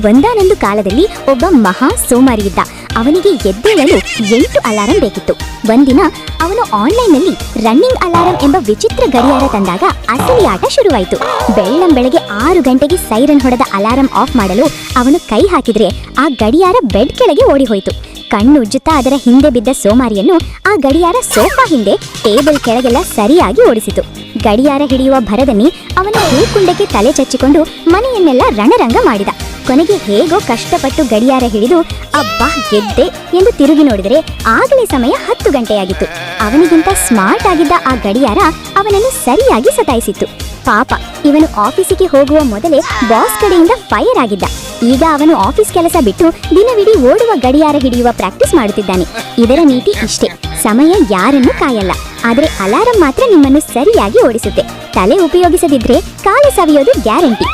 ಒಂದಾನೊಂದು ಕಾಲದಲ್ಲಿ ಒಬ್ಬ ಮಹಾ ಸೋಮಾರಿ ಇದ್ದ. ಅವನಿಗೆ ಎದ್ದೇಳಲು 8 ಅಲಾರಂ ಬೇಕಿತ್ತು. ಒಂದಿನ ಅವನು ಆನ್ಲೈನ್ನಲ್ಲಿ ರನ್ನಿಂಗ್ ಅಲಾರಂ ಎಂಬ ವಿಚಿತ್ರ ಗಡಿಯಾರ ತಂದಾಗ ಅಸಲಿ ಆಟ ಶುರುವಾಯಿತು. ಬೆಳ್ಳಂಬೆಳಗ್ಗೆ 6 ಗಂಟೆಗೆ ಸೈರನ್ ಹೊಡೆದ ಅಲಾರಂ ಆಫ್ ಮಾಡಲು ಅವನು ಕೈ ಹಾಕಿದ್ರೆ ಆ ಗಡಿಯಾರ ಬೆಡ್ ಕೆಳಗೆ ಓಡಿ ಹೋಯಿತು. ಕಣ್ಣು ಉಜ್ಜುತ್ತಾ ಅದರ ಹಿಂದೆ ಬಿದ್ದ ಸೋಮಾರಿಯನ್ನು ಆ ಗಡಿಯಾರ ಸೋಫಾ ಹಿಂದೆ ಟೇಬಲ್ ಕೆಳಗೆಲ್ಲ ಸರಿಯಾಗಿ ಓಡಿಸಿತು. ಗಡಿಯಾರ ಹಿಡಿಯುವ ಭರದಲ್ಲಿ ಅವನ ಹೂಕುಂಡಕ್ಕೆ ತಲೆ ಚಚ್ಚಿಕೊಂಡು ಮನೆಯನ್ನೆಲ್ಲ ರಣರಂಗ ಮಾಡಿದ. ಕೊನೆಗೆ ಹೇಗೋ ಕಷ್ಟಪಟ್ಟು ಗಡಿಯಾರ ಹಿಡಿದು ಅಬ್ಬಾ ಗೆದ್ದೆ ಎಂದು ತಿರುಗಿ ನೋಡಿದರೆ ಆಗಲೇ ಸಮಯ 10 ಗಂಟೆಯಾಗಿತ್ತು. ಅವನಿಗಿಂತ ಸ್ಮಾರ್ಟ್ ಆಗಿದ್ದ ಆ ಗಡಿಯಾರ ಅವನನ್ನು ಸರಿಯಾಗಿ ಸತಾಯಿಸಿತ್ತು. ಪಾಪ, ಇವನು ಆಫೀಸಿಗೆ ಹೋಗುವ ಮೊದಲೇ ಬಾಸ್ ಕಡೆಯಿಂದ ಫೈರ್ ಆಗಿದ್ದ. ಈಗ ಅವನು ಆಫೀಸ್ ಕೆಲಸ ಬಿಟ್ಟು ದಿನವಿಡೀ ಓಡುವ ಗಡಿಯಾರ ಹಿಡಿಯುವ ಪ್ರಾಕ್ಟೀಸ್ ಮಾಡುತ್ತಿದ್ದಾನೆ. ಇದರ ನೀತಿ ಇಷ್ಟೇ: ಸಮಯ ಯಾರನ್ನು ಕಾಯಲ್ಲ, ಆದರೆ ಅಲಾರಂ ಮಾತ್ರ ನಿಮ್ಮನ್ನು ಸರಿಯಾಗಿ ಓಡಿಸುತ್ತೆ. ತಲೆ ಉಪಯೋಗಿಸದಿದ್ರೆ ಕಾಲು ಸವಿಯೋದು ಗ್ಯಾರಂಟಿ.